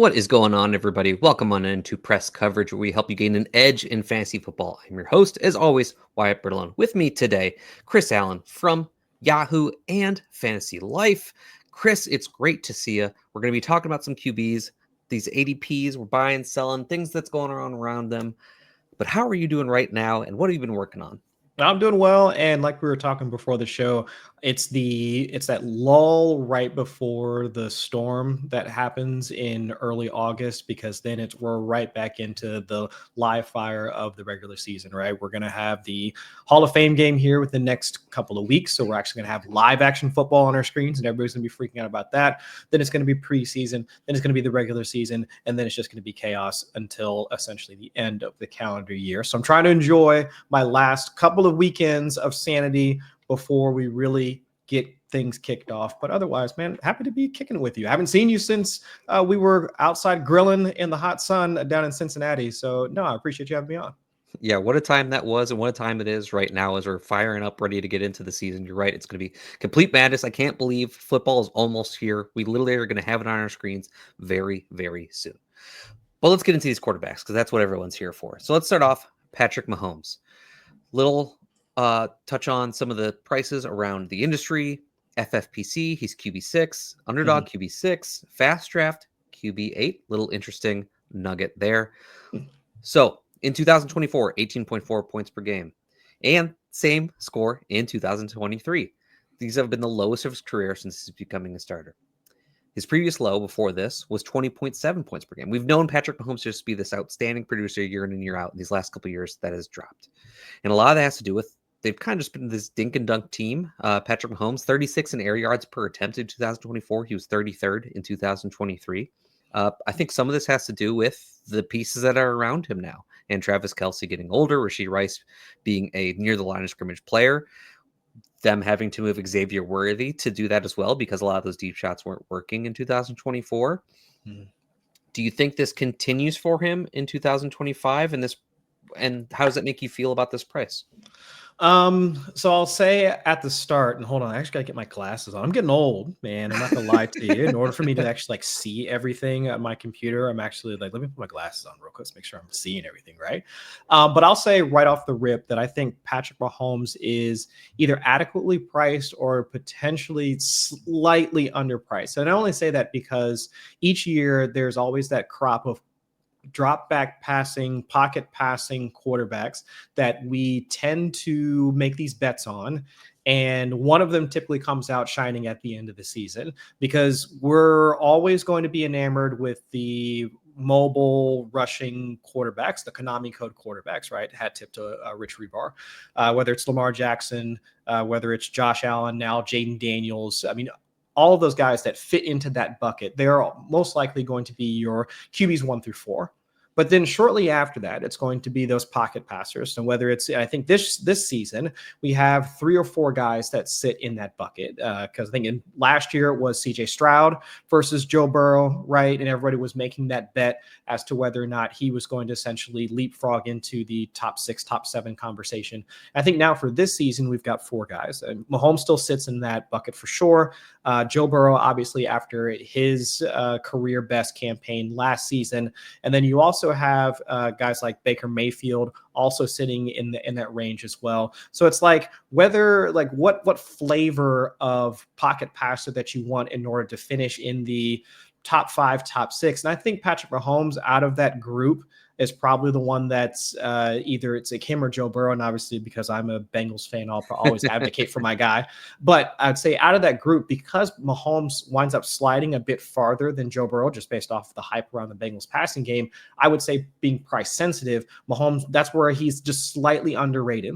What is going on, everybody? Welcome on into Press Coverage, where we help you gain an edge in fantasy football. I'm your host, as always, Wyatt Bertolone. With me today, Chris Allen from Yahoo and Fantasy Life. Chris, it's great to see you. We're going to be talking about some QBs, these ADPs, we're buying, selling, things that's going on around them. But how are you doing right now, and what have you been working on? I'm doing well, and like we were talking before the show, it's that lull right before the storm that happens in early August, because then we're right back into the live fire of the regular season, right? We're gonna have the Hall of Fame game here within the next couple of weeks, so we're actually gonna have live action football on our screens, and everybody's gonna be freaking out about that. Then it's gonna be preseason, then it's gonna be the regular season, and then it's just gonna be chaos until essentially the end of the calendar year. So I'm trying to enjoy my last couple of weekends of sanity before we really get things kicked off. But otherwise, man, happy to be kicking it with you. I haven't seen you since we were outside grilling in the hot sun down in Cincinnati. So no, I appreciate you having me on. Yeah, what a time that was, and what a time it is right now as we're firing up, ready to get into the season. You're right. It's going to be complete madness. I can't believe football is almost here. We literally are going to have it on our screens very, very soon. Well, let's get into these quarterbacks, because that's what everyone's here for. So let's start off Patrick Mahomes. Little touch on some of the prices around the industry. FFPC, he's QB6, underdog QB6, fast draft QB8. Little interesting nugget there. So in 2024, 18.4 points per game, and same score in 2023. These have been the lowest of his career since he's becoming a starter. His previous low before this was 20.7 points per game. We've known Patrick Mahomes to just be this outstanding producer year in and year out. In these last couple of years, that has dropped. And a lot of that has to do with they've kind of just been this dink and dunk team. Patrick Mahomes, 36 in air yards per attempt in 2024. He was 33rd in 2023. I think some of this has to do with the pieces that are around him now. And Travis Kelce getting older, Rashee Rice being a near the line of scrimmage player, them having to move Xavier Worthy to do that as well, because a lot of those deep shots weren't working in 2024. Do you think this continues for him in 2025? And how does that make you feel about this price? So I'll say at the start, and hold on, I actually gotta get my glasses on. I'm getting old, man. I'm not gonna lie to you. In order for me to actually see everything at my computer, I'm actually let me put my glasses on real quick to make sure I'm seeing everything right. But I'll say right off the rip that I think Patrick Mahomes is either adequately priced or potentially slightly underpriced. And I only say that because each year there's always that crop of drop back passing, pocket passing quarterbacks that we tend to make these bets on. And one of them typically comes out shining at the end of the season, because we're always going to be enamored with the mobile rushing quarterbacks, the Konami code quarterbacks, right? Hat tip to Rich Rebar. Whether it's Lamar Jackson, whether it's Josh Allen, now Jaden Daniels. I mean, all of those guys that fit into that bucket, they're most likely going to be your QBs 1 through 4. But then shortly after that, it's going to be those pocket passers. So whether it's, I think this season, we have 3 or 4 guys that sit in that bucket. Because I think last year it was CJ Stroud versus Joe Burrow, right? And everybody was making that bet as to whether or not he was going to essentially leapfrog into the top 6, top 7 conversation. I think now for this season, we've got 4 guys. And Mahomes still sits in that bucket for sure. Joe Burrow, obviously, after his career best campaign last season. And then you also have guys like Baker Mayfield also sitting in that range as well. So it's like whether what flavor of pocket passer that you want in order to finish in the top 5, top 6. And I think Patrick Mahomes out of that group is probably the one that's either it's like him or Joe Burrow. And obviously, because I'm a Bengals fan, I'll always advocate for my guy. But I'd say out of that group, because Mahomes winds up sliding a bit farther than Joe Burrow, just based off the hype around the Bengals passing game, I would say being price sensitive, Mahomes, that's where he's just slightly underrated.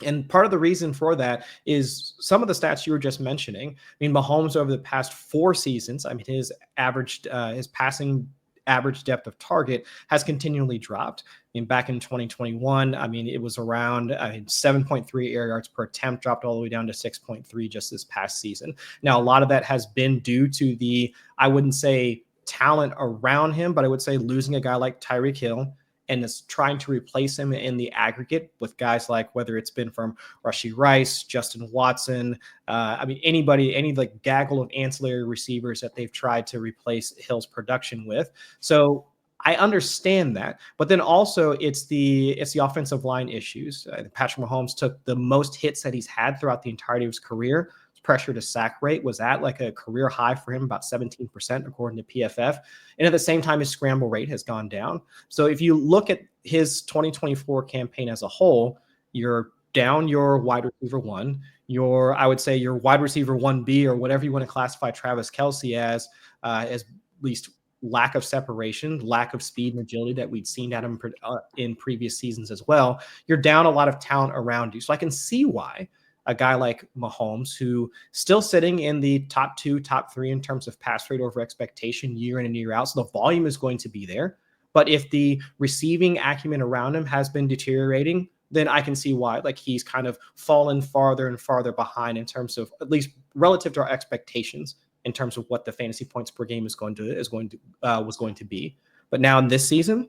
And part of the reason for that is some of the stats you were just mentioning. I mean, Mahomes over the past 4 seasons, I mean, his passing average depth of target has continually dropped. I mean, back in 2021, I mean, it was around 7.3 air yards per attempt, dropped all the way down to 6.3 just this past season. Now, a lot of that has been due to the, I wouldn't say talent around him, but I would say losing a guy like Tyreek Hill and is trying to replace him in the aggregate with guys like, whether it's been from Rashee Rice, Justin Watson, I mean, anybody, any like gaggle of ancillary receivers that they've tried to replace Hill's production with. So I understand that, but then also it's the offensive line issues. Patrick Mahomes took the most hits that he's had throughout the entirety of his career. Pressure to sack rate was at like a career high for him, about 17% according to PFF. And at the same time, his scramble rate has gone down. So if you look at his 2024 campaign as a whole, you're down your wide receiver one, I would say your wide receiver 1B, or whatever you want to classify Travis Kelce as at least lack of separation, lack of speed and agility that we'd seen at him in previous seasons as well. You're down a lot of talent around you. So I can see why a guy like Mahomes, who still sitting in the top 2, top 3 in terms of pass rate over expectation year in and year out. So the volume is going to be there. But if the receiving acumen around him has been deteriorating, then I can see why like he's kind of fallen farther and farther behind in terms of, at least relative to our expectations, in terms of what the fantasy points per game was going to be. But now in this season,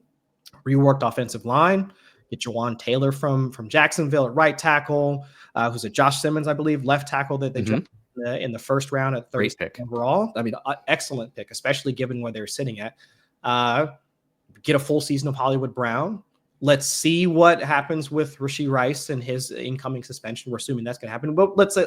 reworked offensive line, get Jawan Taylor from Jacksonville at right tackle, who's a Josh Simmons, I believe, left tackle that they drafted in the first round at 30 overall. I mean, excellent pick, especially given where they're sitting at. Get a full season of Hollywood Brown. Let's see what happens with Rashee Rice and his incoming suspension. We're assuming that's going to happen, but let's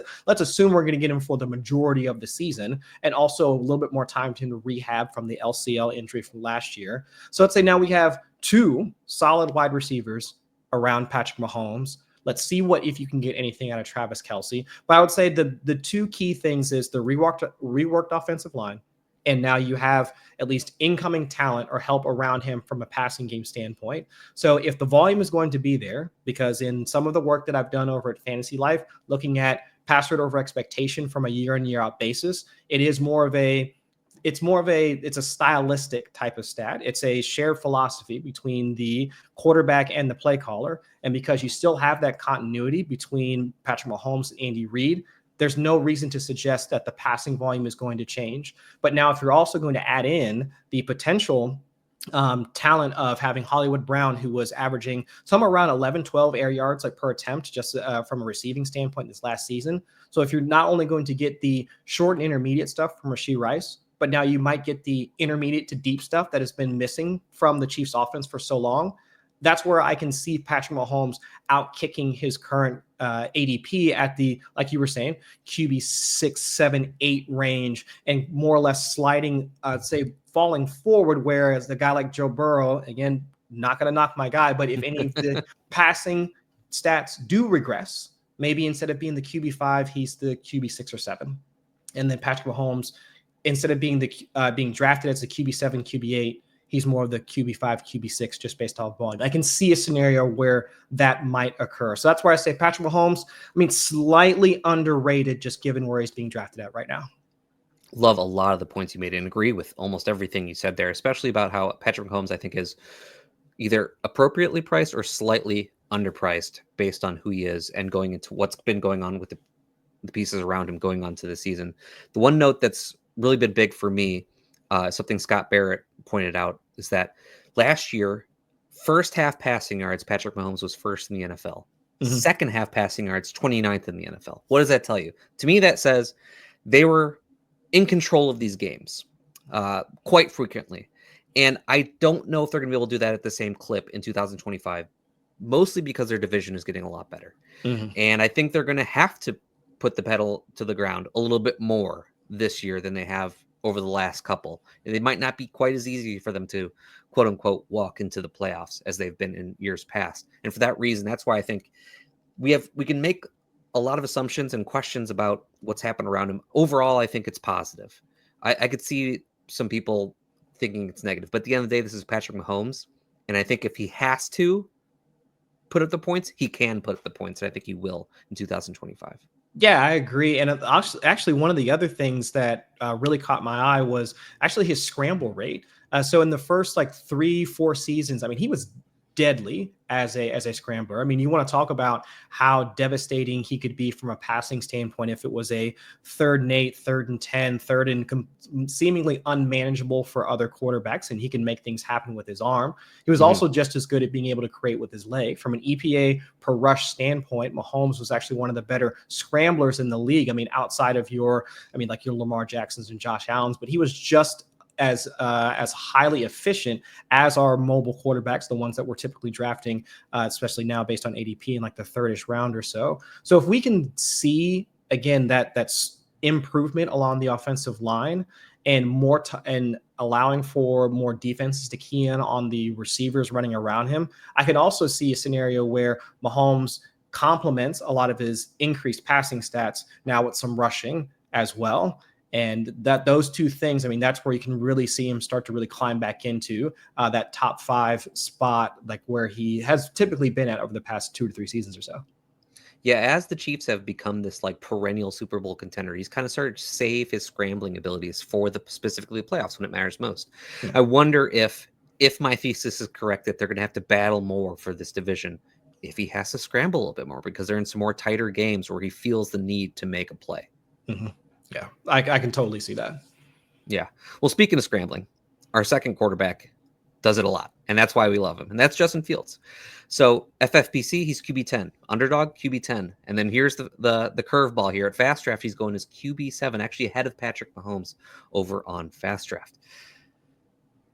assume we're going to get him for the majority of the season, and also a little bit more time to him to rehab from the LCL injury from last year. So let's say now we have 2 solid wide receivers around Patrick Mahomes. Let's see if you can get anything out of Travis Kelce. But I would say the 2 key things is the reworked offensive line, and now you have at least incoming talent or help around him from a passing game standpoint. So if the volume is going to be there, because in some of the work that I've done over at Fantasy Life, looking at pass rate over expectation from a year in, year out basis, it's a stylistic type of stat. It's a shared philosophy between the quarterback and the play caller. And because you still have that continuity between Patrick Mahomes and Andy Reid, there's no reason to suggest that the passing volume is going to change. But now if you're also going to add in the potential talent of having Hollywood Brown, who was averaging somewhere around 11, 12 air yards like per attempt, just from a receiving standpoint this last season. So if you're not only going to get the short and intermediate stuff from Rashee Rice, but now you might get the intermediate to deep stuff that has been missing from the Chiefs offense for so long. That's where I can see Patrick Mahomes out kicking his current ADP at the, like you were saying, QB 6, 7, 8 range, and more or less sliding, say, falling forward. Whereas the guy like Joe Burrow, again, not going to knock my guy, but if any of the passing stats do regress, maybe instead of being the QB 5, he's the QB 6 or 7. And then Patrick Mahomes, instead of being being drafted as the QB 7, QB 8, he's more of the QB 5, QB 6, just based off volume. I can see a scenario where that might occur. So that's why I say Patrick Mahomes, slightly underrated, just given where he's being drafted at right now. Love a lot of the points you made and agree with almost everything you said there, especially about how Patrick Mahomes, I think, is either appropriately priced or slightly underpriced based on who he is and going into what's been going on with the pieces around him going on to the season. The one note that's really been big for me, something Scott Barrett pointed out, is that last year, first half passing yards, Patrick Mahomes was first in the NFL. Second half passing yards, 29th in the NFL. What does that tell you? To me, that says they were in control of these games quite frequently. And I don't know if they're going to be able to do that at the same clip in 2025, mostly because their division is getting a lot better. And I think they're going to have to put the pedal to the ground a little bit more this year than they have over the last couple. And it might not be quite as easy for them to, quote unquote, walk into the playoffs as they've been in years past. And for that reason, that's why I think we can make a lot of assumptions and questions about what's happened around him. Overall, I think it's positive. I could see some people thinking it's negative, but at the end of the day, this is Patrick Mahomes. And I think if he has to put up the points, he can put up the points. And I think he will in 2025. Yeah, I agree. And actually, one of the other things that really caught my eye was actually his scramble rate. So in the first 3-4 seasons, he was deadly as a scrambler. I mean, you want to talk about how devastating he could be from a passing standpoint if it was a 3rd and 8, 3rd and 10, 3rd and seemingly unmanageable for other quarterbacks, and he can make things happen with his arm. He was also just as good at being able to create with his leg. From an EPA per rush standpoint, Mahomes was actually one of the better scramblers in the league. I mean, outside of your Lamar Jacksons and Josh Allens, but he was just as highly efficient as our mobile quarterbacks, the ones that we're typically drafting, especially now based on ADP in like the 3rd-ish round or so. So if we can see again that's improvement along the offensive line and and allowing for more defenses to key in on the receivers running around him, I could also see a scenario where Mahomes complements a lot of his increased passing stats now with some rushing as well. And those two things, I mean, that's where you can really see him start to really climb back into that top 5 spot, like where he has typically been at over the past 2 to 3 seasons or so. Yeah, as the Chiefs have become this like perennial Super Bowl contender, he's kind of started to save his scrambling abilities for specifically the playoffs when it matters most. Yeah. I wonder if my thesis is correct that they're going to have to battle more for this division if he has to scramble a little bit more because they're in some more tighter games where he feels the need to make a play. Mm-hmm. Yeah, I can totally see that. Yeah. Well, speaking of scrambling, our second quarterback does it a lot, and that's why we love him, and that's Justin Fields. So FFPC, he's QB10, underdog QB10, and then here's the curveball here at Fast Draft. He's going as QB7, actually ahead of Patrick Mahomes over on Fast Draft.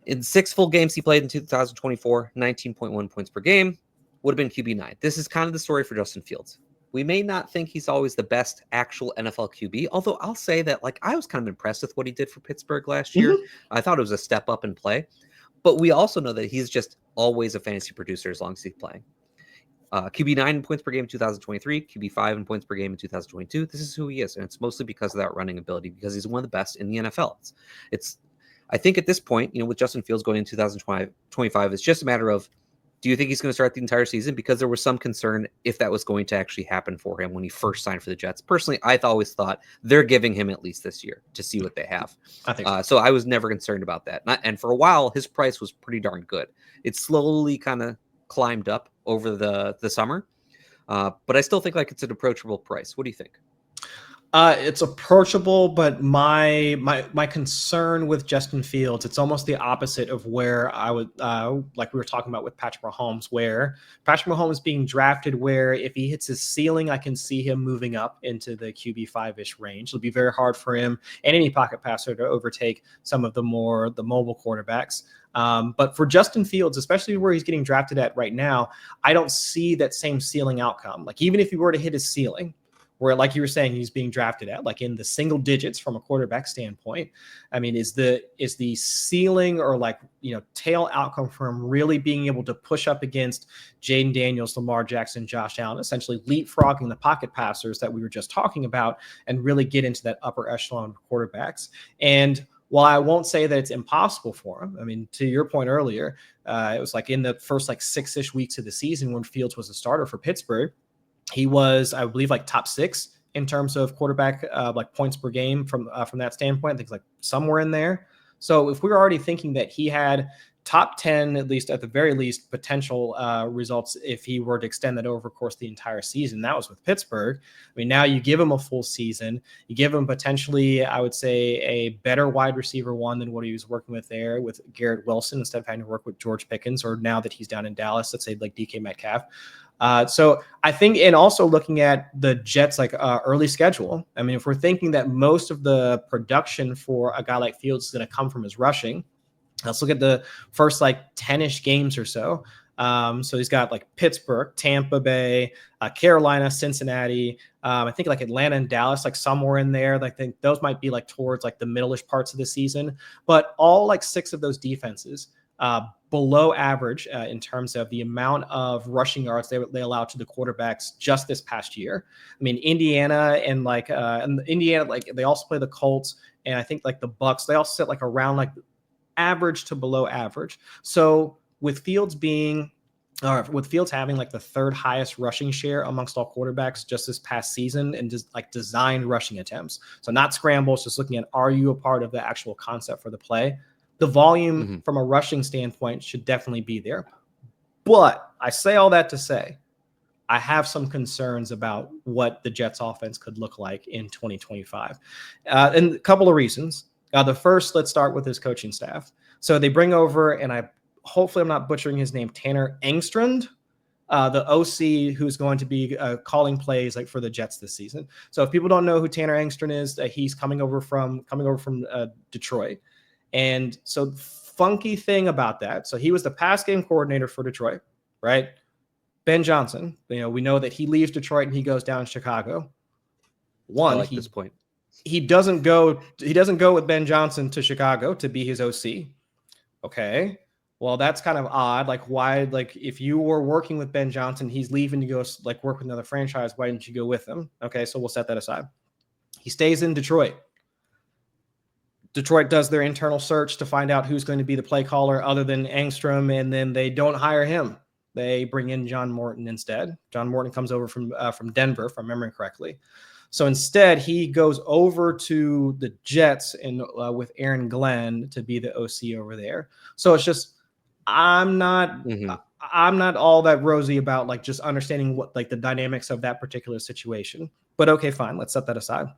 In 6 full games he played in 2024, 19.1 points per game, would have been QB9. This is kind of the story for Justin Fields. We may not think he's always the best actual NFL QB, although I'll say that like I was kind of impressed with what he did for Pittsburgh last year. I thought it was a step up in play, but we also know that he's just always a fantasy producer as long as he's playing. QB9 in points per game in 2023, QB5 in points per game in 2022. This is who he is, and it's mostly because of that running ability, because he's one of the best in the NFL. I think at this point, with Justin Fields going in 2025, it's just a matter of, do you think he's going to start the entire season? Because there was some concern if that was going to actually happen for him when he first signed for the Jets. Personally, I always thought they're giving him at least this year to see what they have. I think so. So I was never concerned about that. And for a while, his price was pretty darn good. It slowly kind of climbed up over the summer. But I still think like it's an approachable price. What do you think? It's approachable, but my concern with Justin Fields, it's almost the opposite of where I would, like we were talking about with Patrick Mahomes, where Patrick Mahomes being drafted, where if he hits his ceiling, I can see him moving up into the QB5-ish range. It'll be very hard for him and any pocket passer to overtake some of the mobile quarterbacks. But for Justin Fields, especially where he's getting drafted at right now, I don't see that same ceiling outcome. Like even if he were to hit his ceiling, where, like you were saying, he's being drafted at like in the single digits from a quarterback standpoint. I mean, is the ceiling or tail outcome for him really being able to push up against Jaden Daniels, Lamar Jackson, Josh Allen, essentially leapfrogging the pocket passers that we were just talking about and really get into that upper echelon of quarterbacks. And while I won't say that it's impossible for him, I mean, to your point earlier, it was like in the first 6-ish weeks of the season when Fields was a starter for Pittsburgh, he was, I believe, top 6 in terms of quarterback points per game from that standpoint. I think it's somewhere in there. So if we were already thinking that he had top 10, at least at the very least, potential results if he were to extend that over, of course, the entire season, that was with Pittsburgh. I mean, now you give him a full season. You give him potentially, I would say, a better wide receiver one than what he was working with there with Garrett Wilson instead of having to work with George Pickens, or now that he's down in Dallas, let's say like DK Metcalf. So I think, and also looking at the Jets early schedule, I mean, if we're thinking that most of the production for a guy like Fields is going to come from his rushing, let's look at the first 10-ish games or so. So he's got Pittsburgh, Tampa Bay, Carolina, Cincinnati. I think Atlanta and Dallas, somewhere in there. I think those might be towards the middle-ish parts of the season. But all 6 of those defenses below average in terms of the amount of rushing yards they allowed to the quarterbacks just this past year. I mean, Indiana and Indiana, they also play the Colts, and I think the Bucks, they also sit around average to below average. So with Fields having the 3rd highest rushing share amongst all quarterbacks just this past season, and just designed rushing attempts. So not scrambles, just looking at, are you a part of the actual concept for the play? The volume from a rushing standpoint should definitely be there. But I say all that to say, I have some concerns about what the Jets offense could look like in 2025. And a couple of reasons. The first, let's start with his coaching staff. So they bring over, and hopefully I'm not butchering his name, Tanner Engstrand, the OC who's going to be calling plays like for the Jets this season. So if people don't know who Tanner Engstrand is, he's coming over from Detroit. And so funky thing about that. So he was the pass game coordinator for Detroit, right? Ben Johnson, we know that he leaves Detroit and he goes down to Chicago. I like this point. He doesn't go with Ben Johnson to Chicago to be his OC. Okay. Well, that's kind of odd. Like, why? Like, if you were working with Ben Johnson, he's leaving to go like work with another franchise. Why didn't you go with him? Okay, so we'll set that aside. He stays in Detroit. Detroit does their internal search to find out who's going to be the play caller other than Angstrom, and then they don't hire him. They bring in John Morton instead. John Morton comes over from Denver, if I'm remembering correctly. So instead, he goes over to the Jets and with Aaron Glenn to be the OC over there. So it's just I'm not all that rosy about like just understanding what like the dynamics of that particular situation. But okay, fine. Let's set that aside.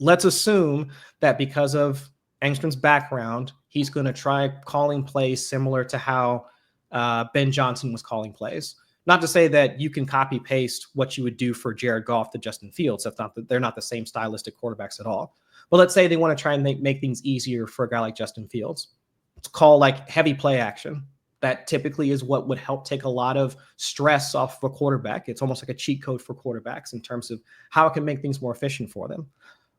Let's assume that because of Angstrom's background, he's going to try calling plays similar to how Ben Johnson was calling plays. Not to say that you can copy paste what you would do for Jared Goff to Justin Fields. They're not the same stylistic quarterbacks at all. But let's say they want to try and make things easier for a guy like Justin Fields. It's called like heavy play action. That typically is what would help take a lot of stress off of a quarterback. It's almost like a cheat code for quarterbacks in terms of how it can make things more efficient for them.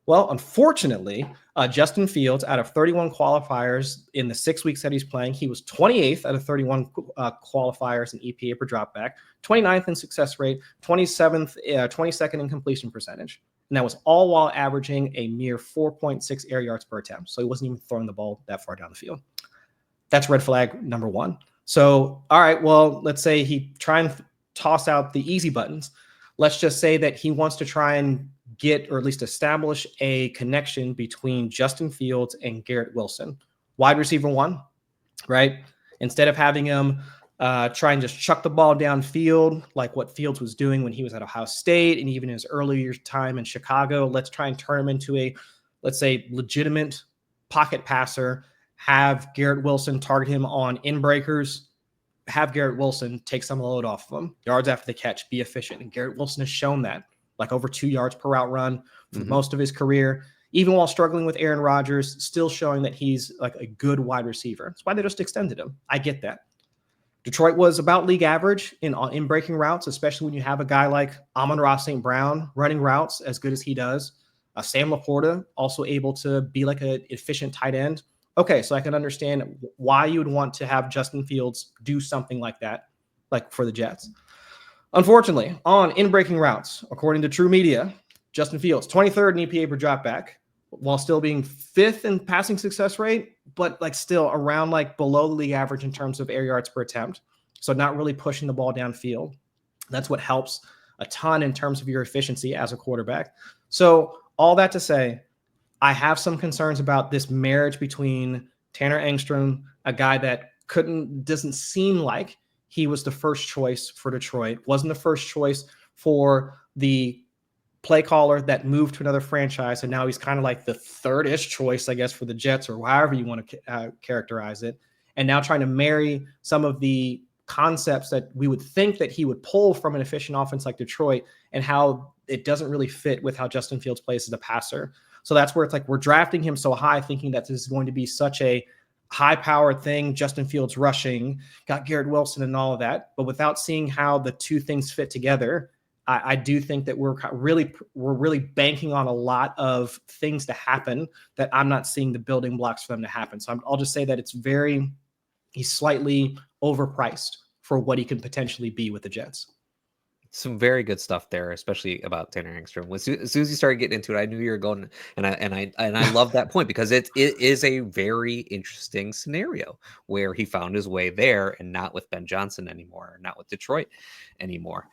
Well, unfortunately, Justin Fields, out of 31 qualifiers in the 6 weeks that he's playing, he was 28th out of 31 qualifiers in EPA per dropback, 29th in success rate, 22nd in completion percentage. And that was all while averaging a mere 4.6 air yards per attempt. So he wasn't even throwing the ball that far down the field. That's red flag number one. So, all right, well, let's say he try and toss out the easy buttons. Let's just say that he wants to try and get or at least establish a connection between Justin Fields and Garrett Wilson. Wide receiver one, right? Instead of having him try and just chuck the ball downfield like what Fields was doing when he was at Ohio State and even his earlier time in Chicago, let's try and turn him into a, let's say, legitimate pocket passer, have Garrett Wilson target him on in-breakers, have Garrett Wilson take some of the load off of him, yards after the catch, be efficient. And Garrett Wilson has shown that, like over 2 yards per route run for most of his career, even while struggling with Aaron Rodgers, still showing that he's like a good wide receiver. That's why they just extended him. I get that. Detroit was about league average in breaking routes, especially when you have a guy like Amon-Ra St. Brown running routes as good as he does. Sam Laporta also able to be like an efficient tight end. Okay, so I can understand why you would want to have Justin Fields do something like that, like for the Jets. Unfortunately, on in-breaking routes, according to True Media, Justin Fields, 23rd in EPA per dropback, while still being 5th in passing success rate, but like still around like below the league average in terms of air yards per attempt. So not really pushing the ball downfield. That's what helps a ton in terms of your efficiency as a quarterback. So all that to say, I have some concerns about this marriage between Tanner Engstrom, a guy that doesn't seem like he was the first choice for Detroit, wasn't the first choice for the play caller that moved to another franchise. And now he's kind of like the third-ish choice, I guess, for the Jets or however you want to characterize it. And now trying to marry some of the concepts that we would think that he would pull from an efficient offense like Detroit and how it doesn't really fit with how Justin Fields plays as a passer. So that's where it's like we're drafting him so high thinking that this is going to be such a high-powered thing, Justin Fields rushing, got Garrett Wilson and all of that. But without seeing how the two things fit together, I do think that we're really banking on a lot of things to happen that I'm not seeing the building blocks for them to happen. So I'll just say that he's slightly overpriced for what he can potentially be with the Jets. Some very good stuff there, especially about Tanner Engstrom. As soon as you started getting into it, I knew you were going, and I love that point because it is a very interesting scenario where he found his way there and not with Ben Johnson anymore, not with Detroit anymore.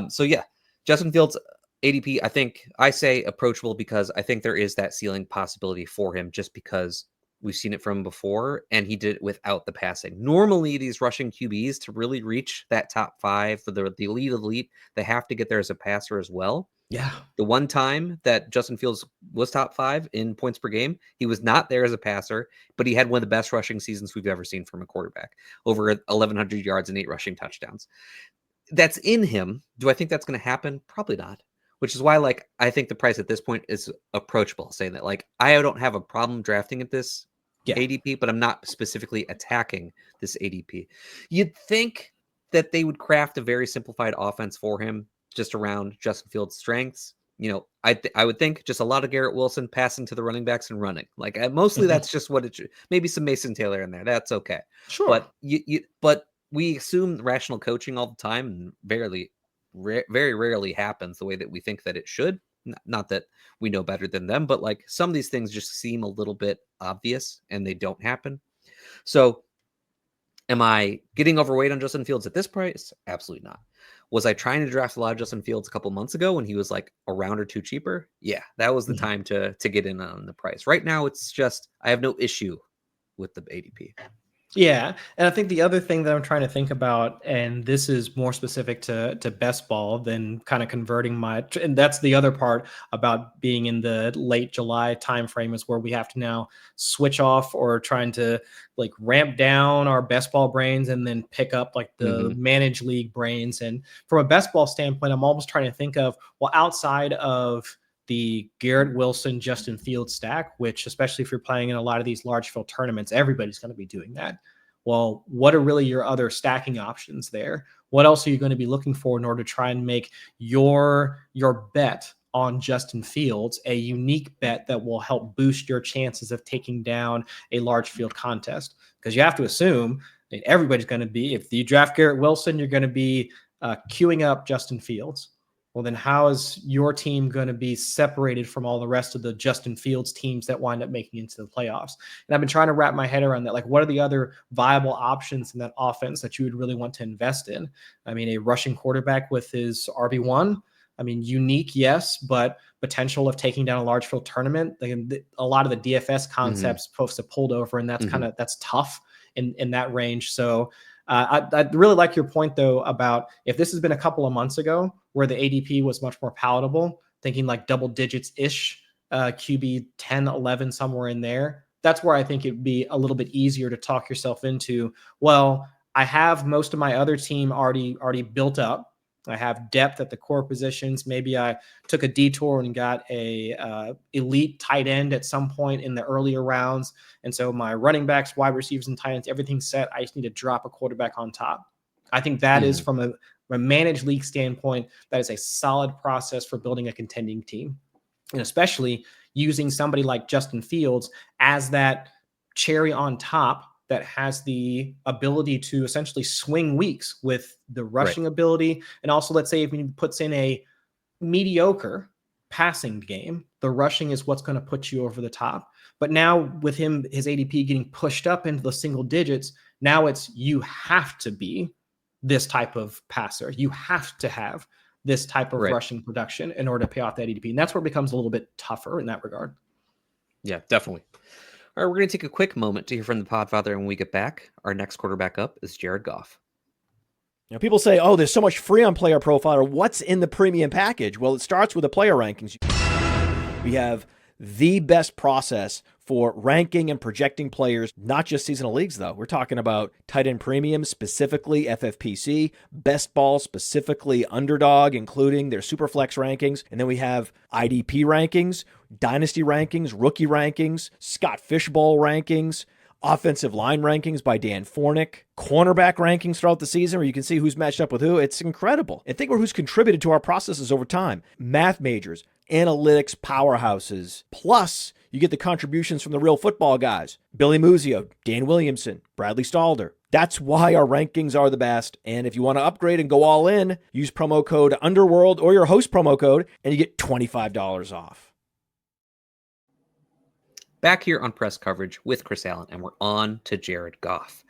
So yeah, Justin Fields ADP, I think I say approachable because I think there is that ceiling possibility for him just because We've seen it from before, and he did it without the passing. Normally, these rushing QBs, to really reach that top 5 for the elite, they have to get there as a passer as well. Yeah. The one time that Justin Fields was top 5 in points per game, he was not there as a passer, but he had one of the best rushing seasons we've ever seen from a quarterback, over 1,100 yards and 8 rushing touchdowns. That's in him. Do I think that's going to happen? Probably not. Which is why, like, I think the price at this point is approachable. Saying that, like, I don't have a problem drafting at this ADP, but I'm not specifically attacking this ADP. You'd think that they would craft a very simplified offense for him, just around Justin Fields' strengths. I would think just a lot of Garrett Wilson passing to the running backs and running. Like, mostly that's just what it should. Maybe some Mason Taylor in there. That's okay. Sure. But but we assume rational coaching all the time, and very rarely happens the way that we think that it should. Not that we know better than them, but like some of these things just seem a little bit obvious and they don't happen. So am I getting overweight on Justin Fields at this price? Absolutely not. Was I trying to draft a lot of Justin Fields a couple months ago when he was like a round or two cheaper? Yeah, that was the time to get in on the price. Right now, it's just I have no issue with the ADP. Yeah. And I think the other thing that I'm trying to think about, and this is more specific to best ball than kind of converting and that's the other part about being in the late July timeframe, is where we have to now switch off or trying to like ramp down our best ball brains and then pick up like the managed league brains. And from a best ball standpoint, I'm almost trying to think of, well, outside of the Garrett Wilson, Justin Fields stack, which, especially if you're playing in a lot of these large field tournaments, everybody's going to be doing that. Well, what are really your other stacking options there? What else are you going to be looking for in order to try and make your bet on Justin Fields a unique bet that will help boost your chances of taking down a large field contest? Because you have to assume that everybody's going to be, if you draft Garrett Wilson, you're going to be queuing up Justin Fields. Well, then how is your team going to be separated from all the rest of the Justin Fields teams that wind up making into the playoffs? And I've been trying to wrap my head around that. Like, what are the other viable options in that offense that you would really want to invest in? I mean, a rushing quarterback with his RB1, I mean, unique, yes, but potential of taking down a large field tournament. A lot of the DFS concepts folks have pulled over, and that's tough in that range. So I really like your point, though, about if this has been a couple of months ago where the ADP was much more palatable, thinking like double digits-ish, QB 10, 11, somewhere in there, that's where I think it'd be a little bit easier to talk yourself into, well, I have most of my other team already built up. I have depth at the core positions. Maybe I took a detour and got a elite tight end at some point in the earlier rounds. And so my running backs, wide receivers, and tight ends, everything's set. I just need to drop a quarterback on top. I think that is, from a managed league standpoint, that is a solid process for building a contending team. And especially using somebody like Justin Fields as that cherry on top that has the ability to essentially swing weeks with the rushing ability. And also, let's say if he puts in a mediocre passing game, the rushing is what's going to put you over the top. But now with him, his ADP getting pushed up into the single digits, now it's, you have to be this type of passer. You have to have this type of rushing production in order to pay off that ADP. And that's where it becomes a little bit tougher in that regard. Yeah, definitely. All right, we're going to take a quick moment to hear from the Podfather, and when we get back, our next quarterback up is Jared Goff. You know, people say, oh, there's so much free on Player Profiler. What's in the premium package? Well, it starts with the player rankings. We have the best process for ranking and projecting players, not just seasonal leagues, though. We're talking about tight end premium, specifically FFPC, best ball, specifically underdog, including their superflex rankings. And then we have IDP rankings, dynasty rankings, rookie rankings, Scott Fishbowl rankings, offensive line rankings by Dan Fornick, cornerback rankings throughout the season where you can see who's matched up with who. It's incredible. And think about who's contributed to our processes over time. Math majors, analytics powerhouses, plus you get the contributions from the real football guys. Billy Muzio, Dan Williamson, Bradley Stalder. That's why our rankings are the best. And if you want to upgrade and go all in, use promo code Underworld or your host promo code, and you get $25 off. Back here on press coverage with Chris Allen, and we're on to Jared Goff.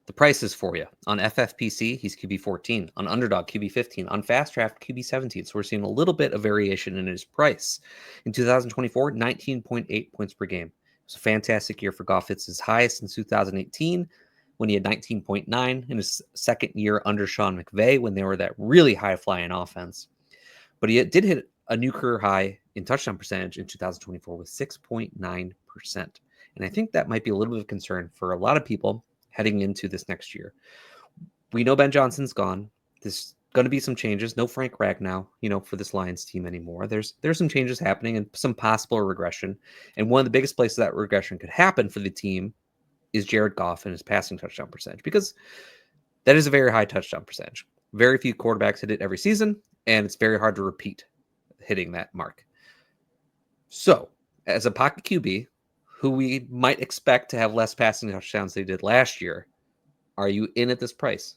The prices for you. On FFPC, he's QB 14. On Underdog, QB 15. On Fast Draft, QB 17. So we're seeing a little bit of variation in his price. In 2024, 19.8 points per game. was a fantastic year for Goff. It's his highest since 2018 when he had 19.9 in his second year under Sean McVay when they were that really high-flying offense. But he did hit a new career high in touchdown percentage in 2024 with 6.9%. And I think that might be a little bit of concern for a lot of people heading into this next year. We know Ben Johnson's gone. There's going to be some changes. No Frank Ragnow, for this Lions team anymore. There's some changes happening and some possible regression. And one of the biggest places that regression could happen for the team is Jared Goff and his passing touchdown percentage, because that is a very high touchdown percentage. Very few quarterbacks hit it every season, and it's very hard to repeat hitting that mark. So, as a pocket QB, who we might expect to have less passing touchdowns than they did last year, are you in at this price?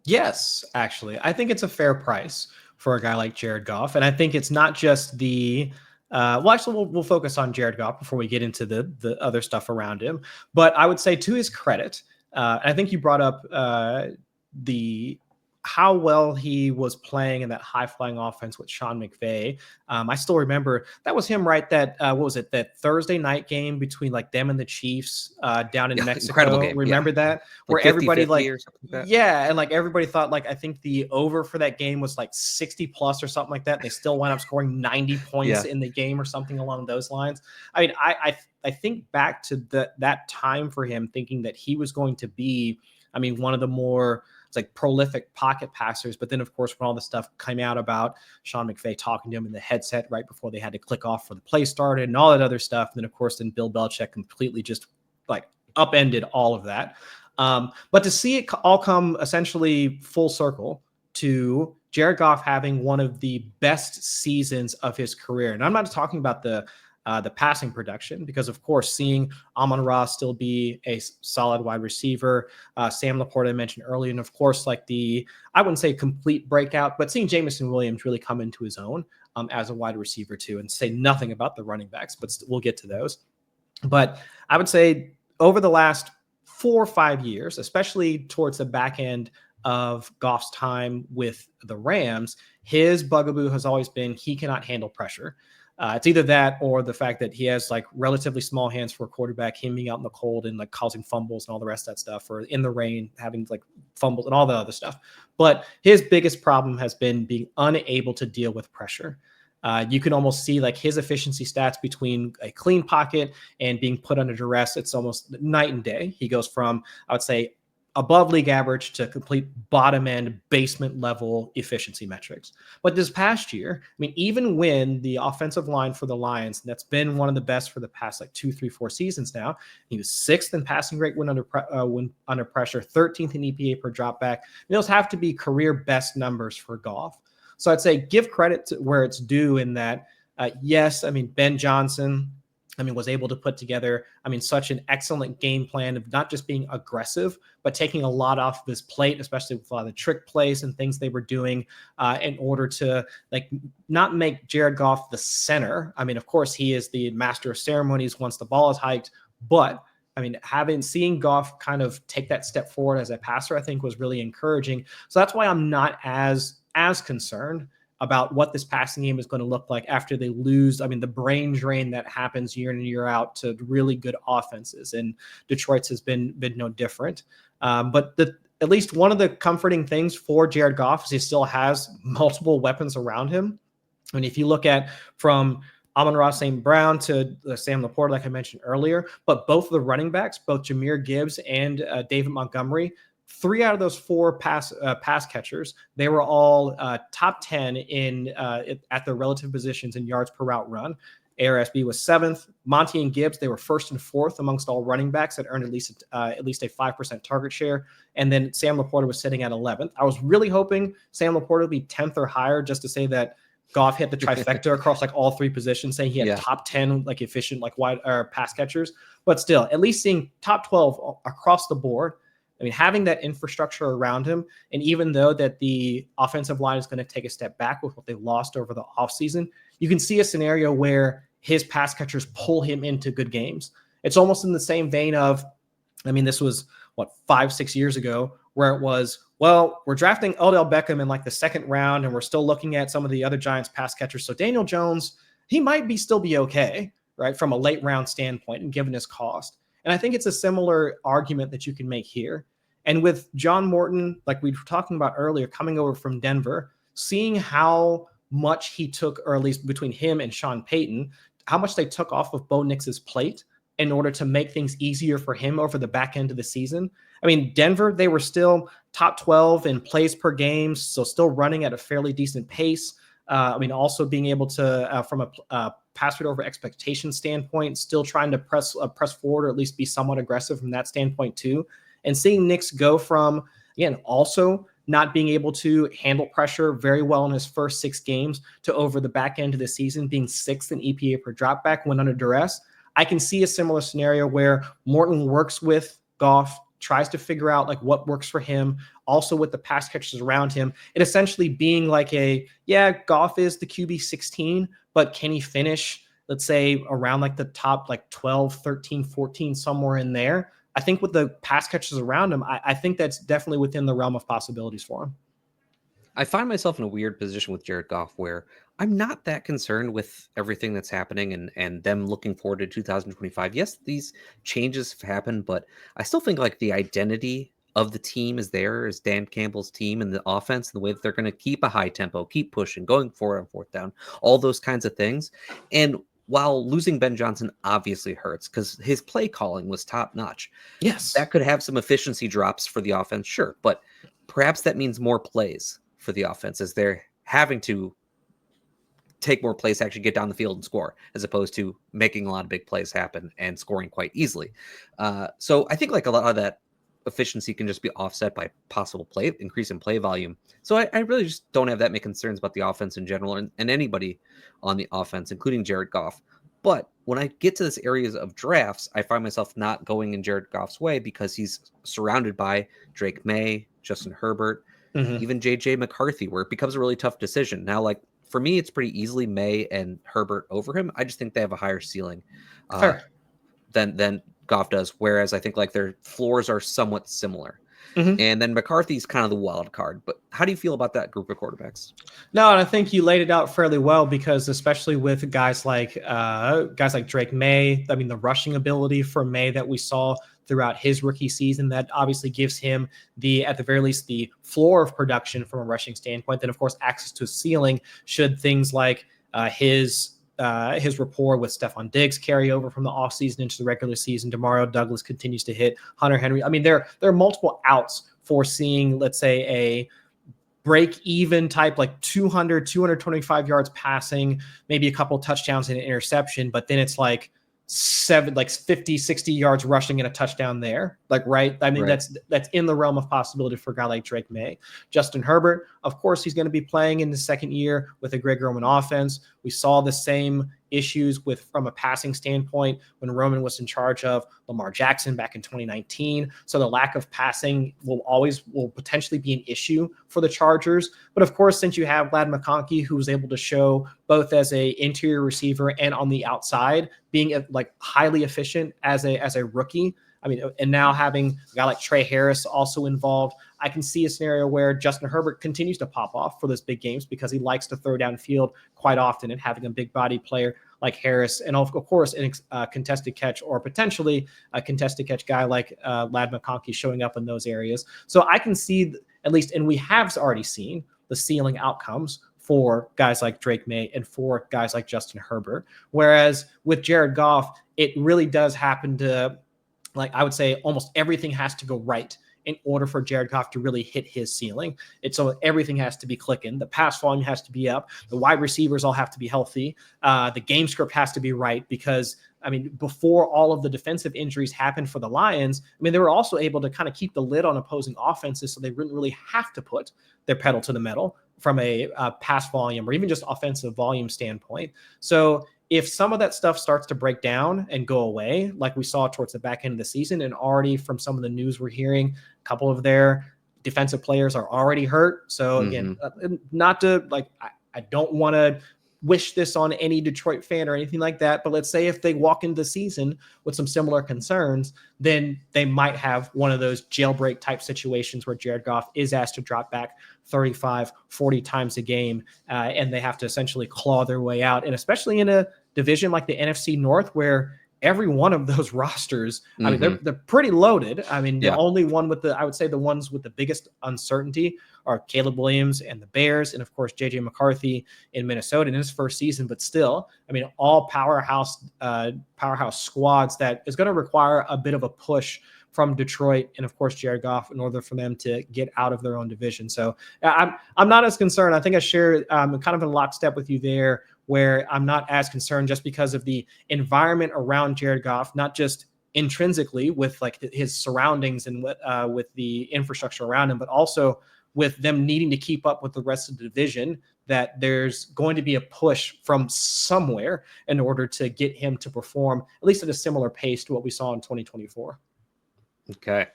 Yes, actually. I think it's a fair price for a guy like Jared Goff. And I think it's not just the we'll focus on Jared Goff before we get into the other stuff around him. But I would say, to his credit, I think you brought up how well he was playing in that high-flying offense with Sean McVay. I still remember that was him, right? That that Thursday night game between like them and the Chiefs down in Mexico. Incredible game. Remember that? Where 50, everybody 50 like, or something like that. Yeah, and like everybody thought, like, I think the over for that game was like 60 plus or something like that. They still wound up scoring 90 points in the game or something along those lines. I mean, I think back to that time for him, thinking that he was going to be, one of the more like prolific pocket passers. But then, of course, when all the stuff came out about Sean McVay talking to him in the headset right before they had to click off for the play started and all that other stuff, and then, of course, Bill Belichick completely just like upended all of that. But to see it all come essentially full circle to Jared Goff having one of the best seasons of his career, and I'm not talking about the passing production, because, of course, seeing Amon-Ra still be a solid wide receiver, Sam Laporta I mentioned earlier, and, of course, like I wouldn't say complete breakout, but seeing Jameson Williams really come into his own as a wide receiver too, and say nothing about the running backs, but we'll get to those. But I would say over the last 4 or 5 years, especially towards the back end of Goff's time with the Rams, his bugaboo has always been he cannot handle pressure. It's either that or the fact that he has like relatively small hands for a quarterback, him being out in the cold and like causing fumbles and all the rest of that stuff, or in the rain, having like fumbles and all the other stuff. But his biggest problem has been being unable to deal with pressure. You can almost see like his efficiency stats between a clean pocket and being put under duress. It's almost night and day. He goes from, I would say, above league average to complete bottom end basement level efficiency metrics. But this past year, even when the offensive line for the Lions, and that's been one of the best for the past like 2, 3, 4 seasons now, he was 6th in passing rate when under pressure, 13th in EPA per dropback. Those have to be career best numbers for Goff. So I'd say give credit to where it's due in that, yes, Ben Johnson, was able to put together, such an excellent game plan of not just being aggressive, but taking a lot off of his plate, especially with a lot of the trick plays and things they were doing in order to like not make Jared Goff the center. Of course, he is the master of ceremonies once the ball is hiked, but seeing Goff kind of take that step forward as a passer, I think was really encouraging. So that's why I'm not as concerned about what this passing game is going to look like after they lose. The brain drain that happens year in and year out to really good offenses, and Detroit's has been no different. But at least one of the comforting things for Jared Goff is he still has multiple weapons around him. If you look at from Amon-Ra St. Brown to Sam Laporta, like I mentioned earlier, but both of the running backs, both Jahmyr Gibbs and David Montgomery, 3 out of those 4 pass catchers, they were all top 10 at their relative positions in yards per route run. ARSB was 7th. Monty and Gibbs, they were 1st and 4th amongst all running backs that earned at least a 5% target share. And then Sam Laporta was sitting at 11th. I was really hoping Sam Laporta would be 10th or higher, just to say that Goff hit the trifecta across like all 3 positions, saying he had top 10 like efficient like wide pass catchers. But still, at least seeing top 12 across the board. Having that infrastructure around him, and even though that the offensive line is going to take a step back with what they lost over the offseason, you can see a scenario where his pass catchers pull him into good games. It's almost in the same vein of, this was 5-6 years ago, where it was, well, we're drafting Odell Beckham in like the 2nd round, and we're still looking at some of the other Giants pass catchers. So Daniel Jones, he might still be okay. right, from a late round standpoint and given his cost. And I think it's a similar argument that you can make here. And with John Morton, like we were talking about earlier, coming over from Denver, seeing how much he took, or at least between him and Sean Payton, how much they took off of Bo Nix's plate in order to make things easier for him over the back end of the season. I mean, Denver, they were still top 12 in plays per game, so still running at a fairly decent pace. I mean, also being able to, from a pass rate over expectation standpoint, still trying to press forward, or at least be somewhat aggressive from that standpoint too. And seeing Nix go from, again, also not being able to handle pressure very well in his first 6 games to over the back end of the season being 6th in EPA per dropback when under duress. I can see a similar scenario where Morton works with Goff, tries to figure out like what works for him, also with the pass catchers around him. It essentially being like Goff is the QB 16, but can he finish, let's say, around like the top like 12, 13, 14, somewhere in there? I think with the pass catchers around him, I think that's definitely within the realm of possibilities for him. I find myself in a weird position with Jared Goff where I'm not that concerned with everything that's happening and them looking forward to 2025. Yes, these changes have happened, but I still think like the identity of the team is there, is Dan Campbell's team and the offense, and the way that they're going to keep a high tempo, keep pushing, going forward on 4th down, all those kinds of things. And while losing Ben Johnson obviously hurts because his play calling was top notch. Yes. That could have some efficiency drops for the offense, sure, but perhaps that means more plays for the offense as they're having to take more plays to actually get down the field and score, as opposed to making a lot of big plays happen and scoring quite easily. So I think like a lot of that efficiency can just be offset by possible increase in play volume. So I really just don't have that many concerns about the offense in general and anybody on the offense, including Jared Goff. But when I get to this areas of drafts, I find myself not going in Jared Goff's way because he's surrounded by Drake May, Justin Herbert, even JJ McCarthy, where it becomes a really tough decision. Now, like for me, it's pretty easily May and Herbert over him. I just think they have a higher ceiling than Goff does. Whereas I think like their floors are somewhat similar. And then McCarthy's kind of the wild card. But how do you feel about that group of quarterbacks? No, and I think you laid it out fairly well because especially with guys like Drake May, I mean, the rushing ability for May that we saw throughout his rookie season, that obviously gives him at the very least, the floor of production from a rushing standpoint. Then, of course, access to a ceiling should things like his rapport with Stephon Diggs carry over from the offseason into the regular season. Demario Douglas continues to hit Hunter Henry. I mean, there are multiple outs for seeing, let's say, a break even type, like 225 yards passing, maybe a couple touchdowns and an interception, but then it's like 50, 60 yards rushing and a touchdown there. Right. I mean, right. That's in the realm of possibility for a guy like Drake May. Justin Herbert, of course, he's going to be playing in the second year with a Greg Roman offense. We saw the same issues from a passing standpoint when Roman was in charge of Lamar Jackson back in 2019. So the lack of passing will potentially be an issue for the Chargers. But of course, since you have Ladd McConkey, who was able to show both as a interior receiver and on the outside being like highly efficient as a rookie. I mean, and now having a guy like Trey Harris also involved, I can see a scenario where Justin Herbert continues to pop off for those big games because he likes to throw downfield quite often, and having a big body player like Harris, and of course, a contested catch or potentially a contested catch guy like Ladd McConkey showing up in those areas. So I can see at least, and we have already seen the ceiling outcomes for guys like Drake May and for guys like Justin Herbert. Whereas with Jared Goff, it really does happen to, like, I would say almost everything has to go right in order for Jared Goff to really hit his ceiling. So everything has to be clicking. The pass volume has to be up. The wide receivers all have to be healthy. The game script has to be right because, I mean, before all of the defensive injuries happened for the Lions, I mean, they were also able to kind of keep the lid on opposing offenses, so they wouldn't really have to put their pedal to the metal from a pass volume or even just offensive volume standpoint. So if some of that stuff starts to break down and go away, like we saw towards the back end of the season, and already from some of the news we're hearing, a couple of their defensive players are already hurt. So again, not to like, I don't want to wish this on any Detroit fan or anything like that, but let's say if they walk into the season with some similar concerns, then they might have one of those jailbreak type situations where Jared Goff is asked to drop back 35, 40 times a game, and they have to essentially claw their way out. And especially in a division like the NFC North, where every one of those rosters, I mean, Mhm. they're pretty loaded. I mean, the Yeah. only one with I would say the ones with the biggest uncertainty are Caleb Williams and the Bears, and of course, JJ McCarthy in Minnesota in his first season. But still, I mean, all powerhouse squads that is going to require a bit of a push from Detroit and of course Jared Goff in order for them to get out of their own division. So I'm not as concerned. I think I share kind of in lockstep with you there, where I'm not as concerned just because of the environment around Jared Goff, not just intrinsically with like his surroundings and with the infrastructure around him, but also with them needing to keep up with the rest of the division, that there's going to be a push from somewhere in order to get him to perform at least at a similar pace to what we saw in 2024. Okay.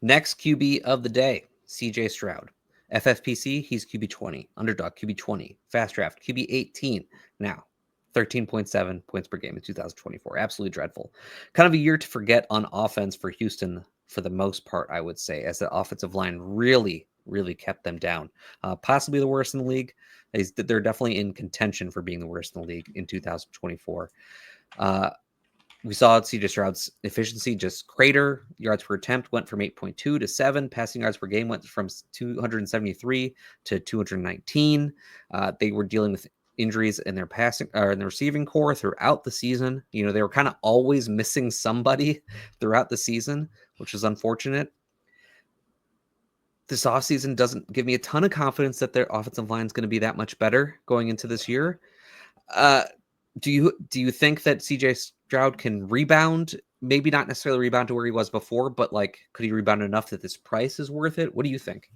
Next QB of the day, CJ Stroud. FFPC, he's QB 20. Underdog, QB 20. Fast Draft, QB 18. Now, 13.7 points per game in 2024. Absolutely dreadful. Kind of a year to forget on offense for Houston for the most part, I would say, as the offensive line really kept them down. Possibly the worst in the league. They're definitely in contention for being the worst in the league in 2024. We saw CJ Stroud's efficiency just crater. Yards per attempt went from 8.2 to 7. Passing yards per game went from 273 to 219. They were dealing with injuries in their passing or in the receiving core throughout the season. You know, they were kind of always missing somebody throughout the season, which is unfortunate. This offseason doesn't give me a ton of confidence that their offensive line is going to be that much better going into this year. Do you think that CJ Stroud can rebound? Maybe not necessarily rebound to where he was before, but like, could he rebound enough that this price is worth it? What do you think?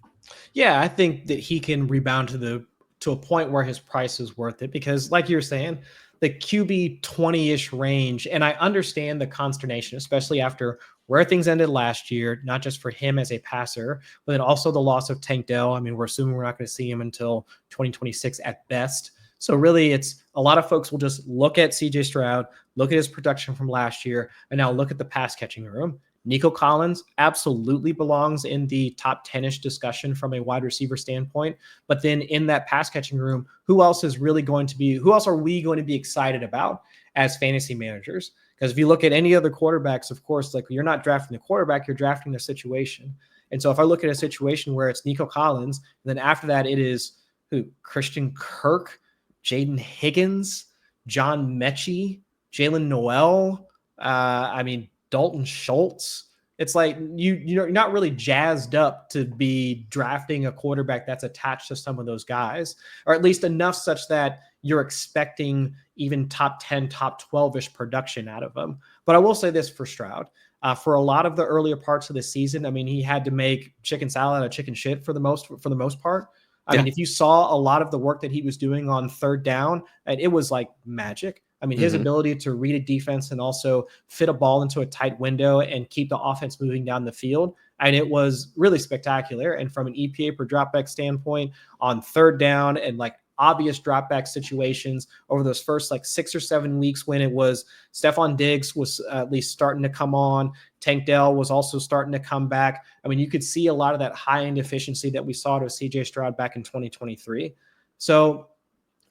Yeah, I think that he can rebound to a point where his price is worth it, because like you're saying, the QB 20-ish range, and I understand the consternation, especially after where things ended last year, not just for him as a passer, but then also the loss of Tank Dell. I mean, we're assuming we're not going to see him until 2026 at best. So really, it's a lot of folks will just look at CJ Stroud, look at his production from last year, and now look at the pass catching room. Nico Collins absolutely belongs in the top 10-ish discussion from a wide receiver standpoint. But then in that pass catching room, who else are we going to be excited about as fantasy managers? Because if you look at any other quarterbacks, of course, like, you're not drafting the quarterback, you're drafting the situation. And so if I look at a situation where it's Nico Collins, and then after that it is Christian Kirk, Jaden Higgins, John Mechie, Jalen Noel, Dalton Schultz. It's like you're not really jazzed up to be drafting a quarterback that's attached to some of those guys, or at least enough such that you're expecting even top 10, top 12-ish production out of them. But I will say this for Stroud. For a lot of the earlier parts of the season, I mean, he had to make chicken salad out of chicken shit for the most part. I mean, if you saw a lot of the work that he was doing on third down, it was like magic. I mean, his ability to read a defense and also fit a ball into a tight window and keep the offense moving down the field, and it was really spectacular. And from an EPA per dropback standpoint on third down and like obvious dropback situations over those first like 6 or 7 weeks, when it was Stephon Diggs was at least starting to come on, Tank Dell was also starting to come back. I mean, you could see a lot of that high-end efficiency that we saw to CJ Stroud back in 2023. So,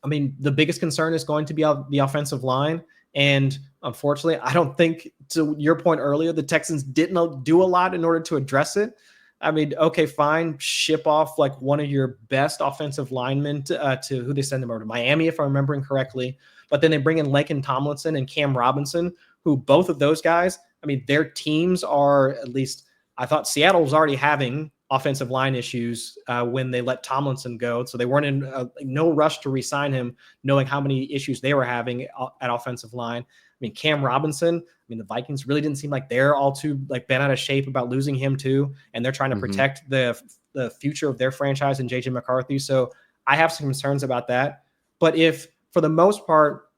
I mean, the biggest concern is going to be the offensive line. And unfortunately, I don't think, to your point earlier, the Texans didn't do a lot in order to address it. I mean, okay, fine, ship off like one of your best offensive linemen to who they send them over to Miami, if I'm remembering correctly. But then they bring in Laken Tomlinson and Cam Robinson, who both of those guys, I mean, their teams are, at least I thought Seattle was already having offensive line issues when they let Tomlinson go. So they weren't in no rush to re-sign him, knowing how many issues they were having at offensive line. I mean, Cam Robinson, I mean, the Vikings really didn't seem like they're all too like bent out of shape about losing him too. And they're trying to protect the future of their franchise and JJ McCarthy. So I have some concerns about that. But if for the most part,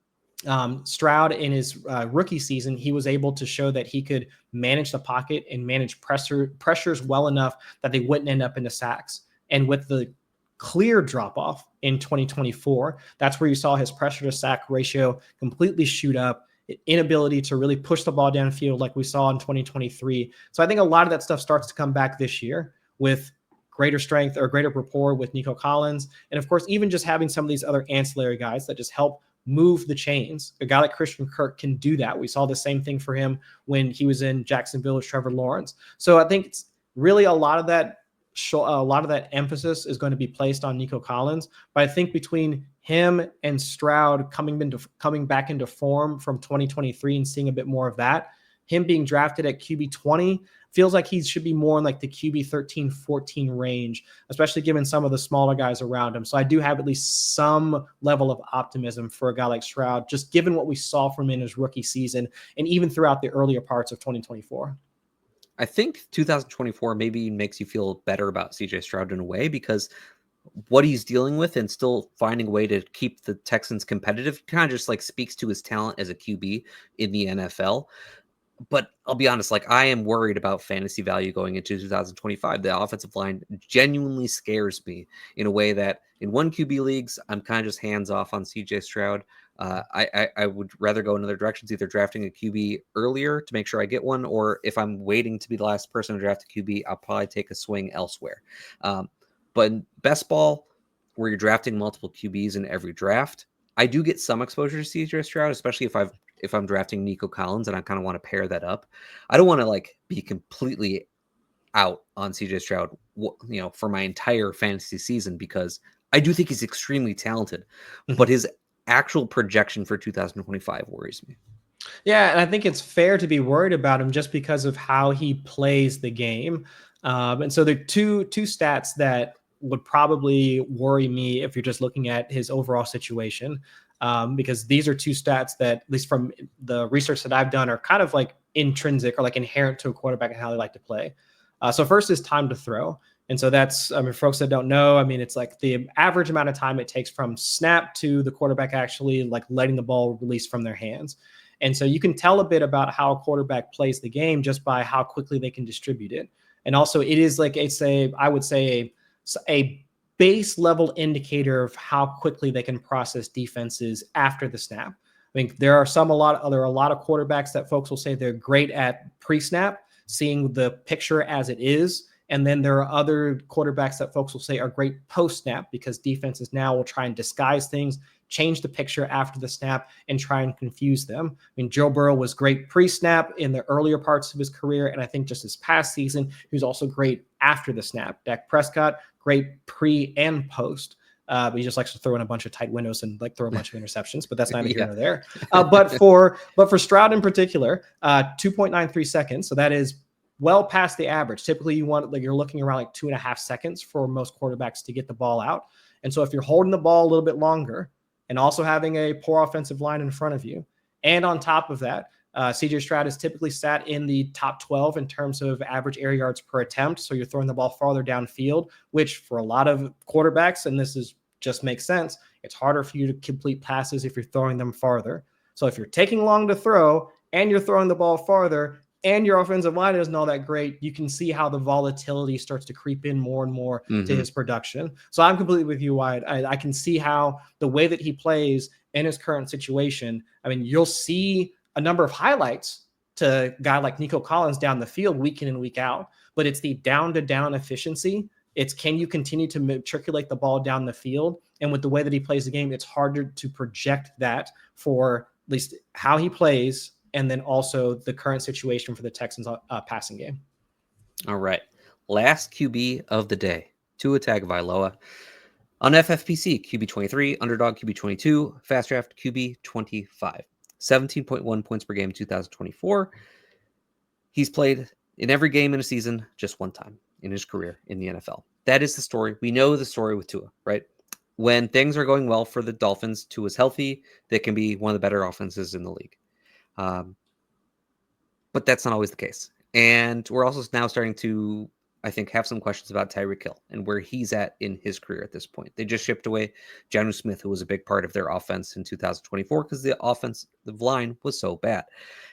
Stroud in his rookie season, he was able to show that he could manage the pocket and manage pressures well enough that they wouldn't end up into sacks. And with the clear drop off in 2024, that's where you saw his pressure to sack ratio completely shoot up, inability to really push the ball downfield like we saw in 2023. So I think a lot of that stuff starts to come back this year with greater strength or greater rapport with Nico Collins. And of course, even just having some of these other ancillary guys that just help move the chains. A guy like Christian Kirk can do that. We saw the same thing for him when he was in Jacksonville with Trevor Lawrence. So I think it's really a lot of that emphasis is going to be placed on Nico Collins. But I think between him and Stroud coming back into form from 2023 and seeing a bit more of that, him being drafted at QB 20 feels like he should be more in like the QB 13, 14 range, especially given some of the smaller guys around him. So I do have at least some level of optimism for a guy like Stroud, just given what we saw from him in his rookie season and even throughout the earlier parts of 2024. I think 2024 maybe makes you feel better about CJ Stroud in a way, because what he's dealing with and still finding a way to keep the Texans competitive kind of just like speaks to his talent as a QB in the NFL. But I'll be honest, like, I am worried about fantasy value going into 2025. The offensive line genuinely scares me in a way that in one QB leagues, I'm kind of just hands off on CJ Stroud. I would rather go in other directions, either drafting a QB earlier to make sure I get one, or if I'm waiting to be the last person to draft a QB, I'll probably take a swing elsewhere. But in best ball, where you're drafting multiple QBs in every draft, I do get some exposure to CJ Stroud, especially if I'm drafting Nico Collins and I kind of want to pair that up. I don't want to like be completely out on CJ Stroud, for my entire fantasy season, because I do think he's extremely talented, but his actual projection for 2025 worries me. Yeah, and I think it's fair to be worried about him just because of how he plays the game. And so there are two stats that would probably worry me if you're just looking at his overall situation. Because these are two stats that, at least from the research that I've done, are kind of like intrinsic or like inherent to a quarterback and how they like to play. So first is time to throw. And so that's, for folks that don't know, it's like the average amount of time it takes from snap to the quarterback actually like letting the ball release from their hands. And so you can tell a bit about how a quarterback plays the game just by how quickly they can distribute it. And also it is like, I would say a base level indicator of how quickly they can process defenses after the snap. There are a lot of quarterbacks that folks will say they're great at pre-snap, seeing the picture as it is. And then there are other quarterbacks that folks will say are great post-snap, because defenses now will try and disguise things, change the picture after the snap, and try and confuse them. Joe Burrow was great pre-snap in the earlier parts of his career, and I think just this past season, he was also great after the snap. Dak Prescott, great pre and post. But he just likes to throw in a bunch of tight windows and like throw a bunch of interceptions, but that's neither here nor there. But for Stroud in particular, 2.93 seconds. So that is well past the average. Typically you're looking around like 2.5 seconds for most quarterbacks to get the ball out. And so if you're holding the ball a little bit longer and also having a poor offensive line in front of you, and on top of that, CJ Stroud has typically sat in the top 12 in terms of average air yards per attempt. So you're throwing the ball farther downfield, which for a lot of quarterbacks, and just makes sense, it's harder for you to complete passes if you're throwing them farther. So if you're taking long to throw and you're throwing the ball farther and your offensive line isn't all that great, you can see how the volatility starts to creep in more and more to his production. So I'm completely with you, Wyatt. I can see how the way that he plays in his current situation, you'll see a number of highlights to a guy like Nico Collins down the field week in and week out, but it's the down-to-down efficiency. It's can you continue to matriculate the ball down the field? And with the way that he plays the game, it's harder to project that for at least how he plays, and then also the current situation for the Texans passing game. All right. Last QB of the day, Tua Tagovailoa. On FFPC, QB 23, underdog QB 22, fast draft QB 25. 17.1 points per game in 2024. He's played in every game in a season just one time in his career in the NFL. That is the story. We know the story with Tua, right? When things are going well for the Dolphins, Tua's healthy. They can be one of the better offenses in the league. But that's not always the case. And we're also now starting to, I think, have some questions about Tyreek Hill and where he's at in his career at this point. They just shipped away Jonnu Smith, who was a big part of their offense in 2024 because the offensive line was so bad.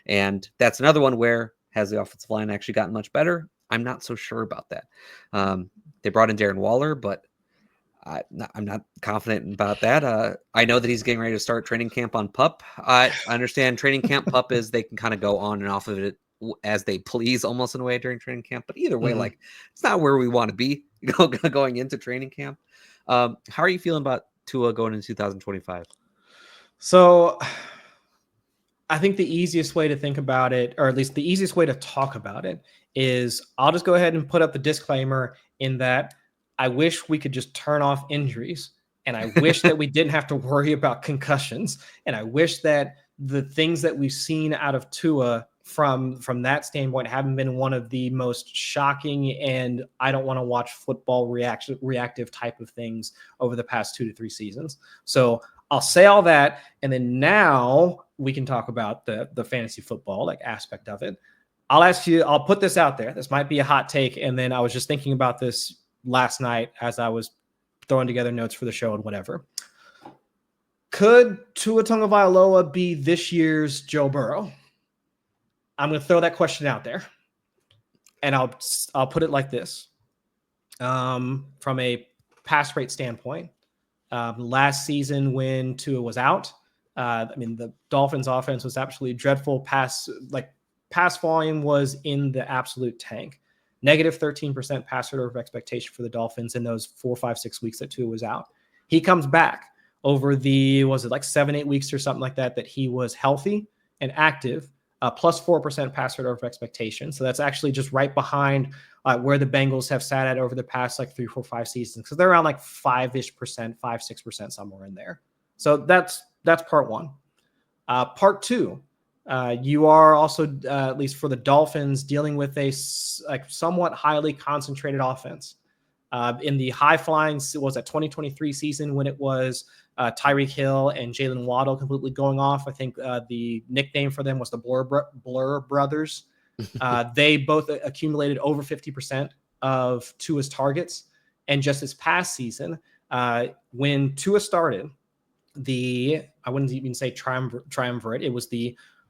And that's another one where, has the offensive line actually gotten much better? I'm not so sure about that. They brought in Darren Waller, but I'm not confident about that. I know that he's getting ready to start training camp on PUP. I understand training camp PUP is they can kind of go on and off of it as they please, almost in a way during training camp. But either way, like, it's not where we want to be going into training camp. How are you feeling about Tua going into 2025? So I think the easiest way to think about it, or at least the easiest way to talk about it, is I'll just go ahead and put up the disclaimer in that I wish we could just turn off injuries. And I wish that we didn't have to worry about concussions. And I wish that the things that we've seen out of Tua from that standpoint haven't been one of the most shocking and I don't want to watch football reactive type of things over the past 2 to 3 seasons. So I'll say all that, and then now we can talk about the fantasy football like aspect of it. I'll put this out there. This might be a hot take, and then I was just thinking about this last night as I was throwing together notes for the show and whatever. Could Tua Tagovailoa be this year's Joe Burrow? I'm going to throw that question out there, and I'll put it like this. From a pass rate standpoint, last season when Tua was out, the Dolphins offense was absolutely dreadful. Pass volume was in the absolute tank. Negative 13% passer over expectation for the Dolphins in those 4, 5, 6 weeks that Tua was out. He comes back over the, 7-8 weeks or something like that he was healthy and active, plus 4% passer over expectation. So that's actually just right behind where the Bengals have sat at over the past 3, 4, 5 seasons, because they're around 5-ish percent, 5, 6% somewhere in there. So that's part one. Part two, you are also, at least for the Dolphins, dealing with a somewhat highly concentrated offense. In the high flying, was that 2023 season when it was Tyreek Hill and Jalen Waddle completely going off. I think the nickname for them was the Blur Brothers. They both accumulated over 50% of Tua's targets. And just this past season, when Tua started, I wouldn't even say triumvirate. It was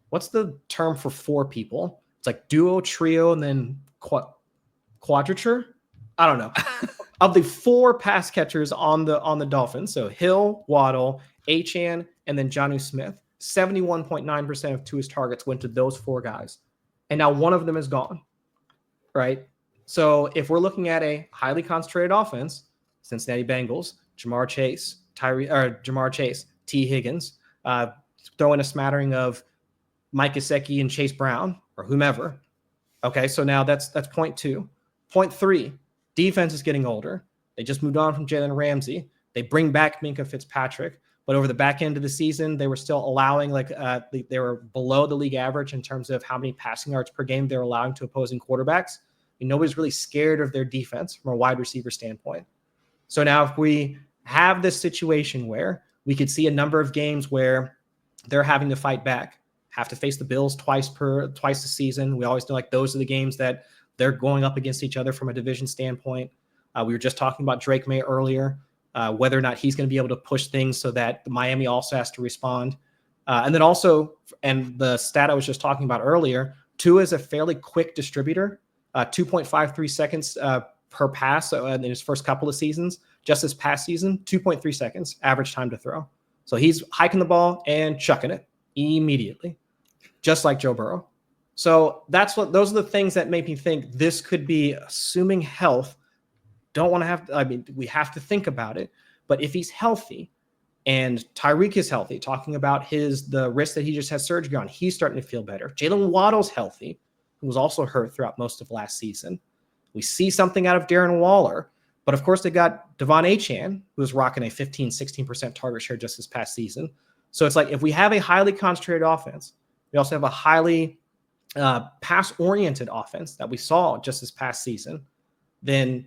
what's the term for 4 people? It's like duo, trio, and then quadrature. I don't know. Of the 4 pass catchers on the Dolphins, so Hill, Waddle, Achane, and then Jonnu Smith, 71.9% of Tua's targets went to those 4 guys. And now one of them is gone, right? So if we're looking at a highly concentrated offense, Cincinnati Bengals, Jamar Chase, T. Higgins, throw in a smattering of Mike Gesicki and Chase Brown or whomever. Okay, so now that's point 2. Point 3, defense is getting older. They just moved on from Jalen Ramsey. They bring back Minkah Fitzpatrick, but over the back end of the season, they were still allowing they were below the league average in terms of how many passing yards per game they're allowing to opposing quarterbacks. And nobody's really scared of their defense from a wide receiver standpoint. So now if we have this situation where we could see a number of games where they're having to fight back, have to face the Bills twice a season. We always know those are the games that they're going up against each other from a division standpoint. We were just talking about Drake May earlier, whether or not he's going to be able to push things so that Miami also has to respond. And then also, and the stat I was just talking about earlier, Tua is a fairly quick distributor, 2.53 seconds per pass in his first couple of seasons. Just this past season, 2.3 seconds average time to throw. So he's hiking the ball and chucking it immediately, just like Joe Burrow. So those are the things that make me think this could be, assuming health. We have to think about it. But if he's healthy and Tyreek is healthy, talking about the wrist that he just had surgery on, he's starting to feel better. Jalen Waddle's healthy, who was also hurt throughout most of last season. We see something out of Darren Waller. But of course, they got Devon Achane, who was rocking a 15, 16% target share just this past season. So it's if we have a highly concentrated offense, we also have a highly pass-oriented offense that we saw just this past season, then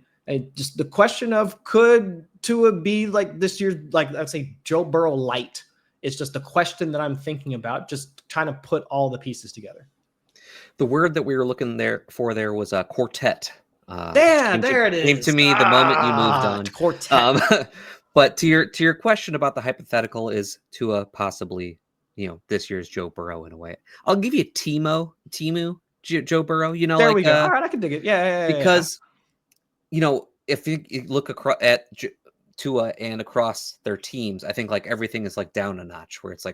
just the question of could Tua be this year's, I'd say Joe Burrow light? It's just the question that I'm thinking about, just trying to put all the pieces together. The word that we were looking for was a quartet. There it is. Came to me the moment you moved on. Quartet. But to your question about the hypothetical, is Tua possibly this year's Joe Burrow in a way? I'll give you Joe Burrow. There we go. All right, I can dig it. Yeah. Because if you look at Tua and across their teams, I think everything is down a notch, where it's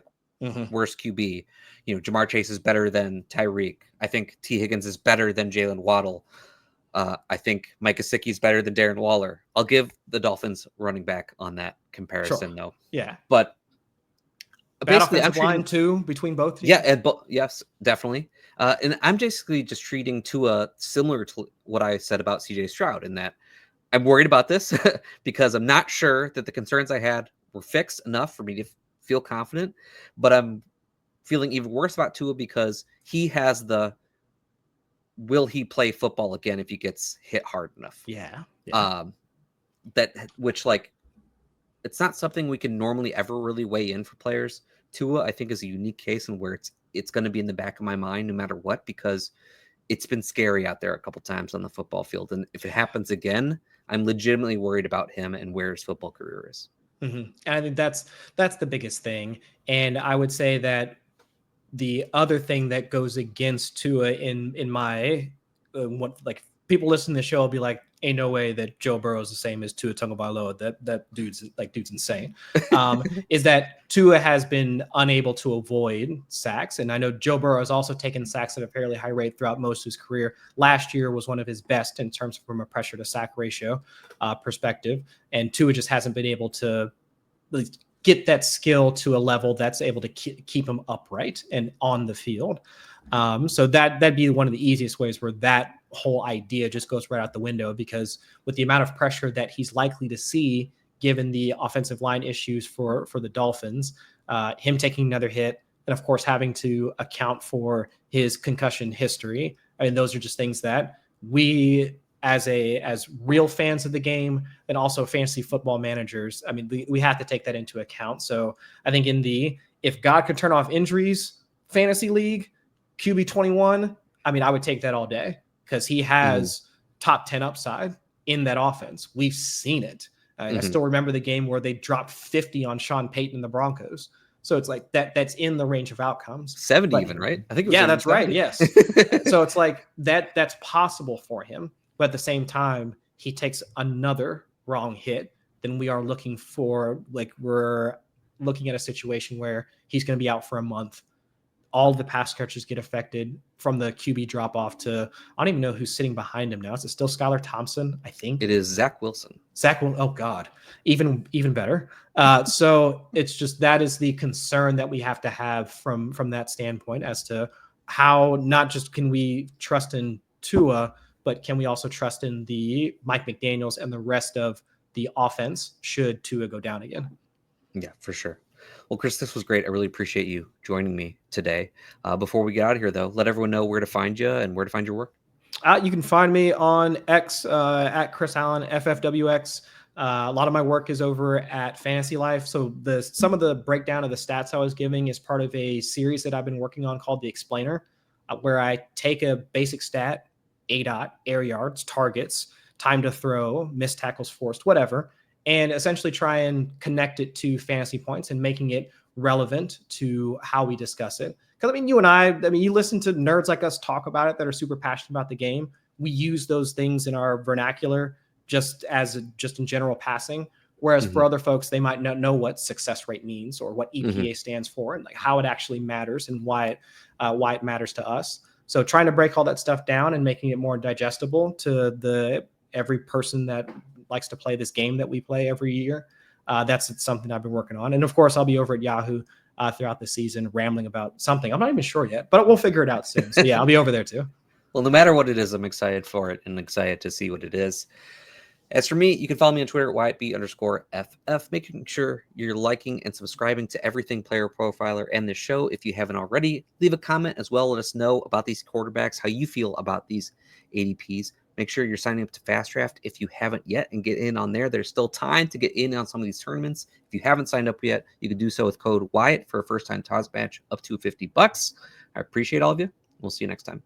worst QB. Jamar Chase is better than Tyreek. I think T. Higgins is better than Jalen Waddle. I think Mike Gesicki is better than Darren Waller. I'll give the Dolphins running back on that comparison, though. Yeah. But Bad basically, I'm offensive line treating too between both teams. yeah, yes, definitely. And I'm basically just treating Tua similar to what I said about CJ Stroud in that I'm worried about this because I'm not sure that the concerns I had were fixed enough for me to feel confident, but I'm feeling even worse about Tua because he has the will he play football again if he gets hit hard enough? Yeah. That which like it's not something we can normally ever really weigh in for players. Tua, I think, is a unique case and where it's going to be in the back of my mind no matter what because it's been scary out there a couple times on the football field, and if it happens again, I'm legitimately worried about him and where his football career is. And I think that's the biggest thing. And I would say that the other thing that goes against Tua in my what like people listening to the show will be like, ain't no way that Joe Burrow is the same as Tua Tagovailoa. That dude's insane. Is that Tua has been unable to avoid sacks, and I know Joe Burrow has also taken sacks at a fairly high rate throughout most of his career. Last year was one of his best in terms from a pressure to sack ratio perspective, and Tua just hasn't been able to get that skill to a level that's able to keep him upright and on the field. So that'd be one of the easiest ways where that whole idea just goes right out the window, because with the amount of pressure that he's likely to see, given the offensive line issues for the Dolphins, him taking another hit, and of course having to account for his concussion history. I mean, those are just things that we, as real fans of the game and also fantasy football managers, I mean, we have to take that into account. So I think if God could turn off injuries fantasy league, QB 21, I mean, I would take that all day because he has top 10 upside in that offense. We've seen it. I still remember the game where they dropped 50 on Sean Payton and the Broncos. So it's like that's in the range of outcomes. 70 even, right? I think it was yeah, that's 70. right. Yes. So it's like that's possible for him. But at the same time, he takes another wrong hit, then we are looking we're looking at a situation where he's going to be out for a month. All the pass catchers get affected from the QB drop off to, I don't even know who's sitting behind him now. Is it still Skylar Thompson? I think it is Zach Wilson. Oh God, even better. So it's just, that is the concern that we have to have from that standpoint as to how not just can we trust in Tua, but can we also trust in the Mike McDaniels and the rest of the offense should Tua go down again? Yeah, for sure. Well, Chris, this was great. I really appreciate you joining me today. Before we get out of here, though, let everyone know where to find you and where to find your work. You can find me on X at Chris Allen, FFWX. A lot of my work is over at Fantasy Life. So some of the breakdown of the stats I was giving is part of a series that I've been working on called The Explainer, where I take a basic stat, ADOT, air yards, targets, time to throw, missed tackles forced, whatever, and essentially try and connect it to fantasy points and making it relevant to how we discuss it. Because, I mean, you and I mean, you listen to nerds like us talk about it that are super passionate about the game. We use those things in our vernacular just in general passing. Whereas for other folks, they might not know what success rate means or what EPA stands for and like how it actually matters and why it matters to us. So trying to break all that stuff down and making it more digestible to every person that likes to play this game that we play every year. That's something I've been working on. And of course, I'll be over at Yahoo throughout the season rambling about something. I'm not even sure yet, but we'll figure it out soon. So yeah, I'll be over there too. Well, no matter what it is, I'm excited for it and excited to see what it is. As for me, you can follow me on Twitter at WyattB_FF, making sure you're liking and subscribing to everything Player Profiler and this show. If you haven't already, leave a comment as well. Let us know about these quarterbacks, how you feel about these ADPs. Make sure you're signing up to Fast Draft if you haven't yet and get in on there. There's still time to get in on some of these tournaments. If you haven't signed up yet, you can do so with code Wyatt for a first-time Toss match up to $50. I appreciate all of you. We'll see you next time.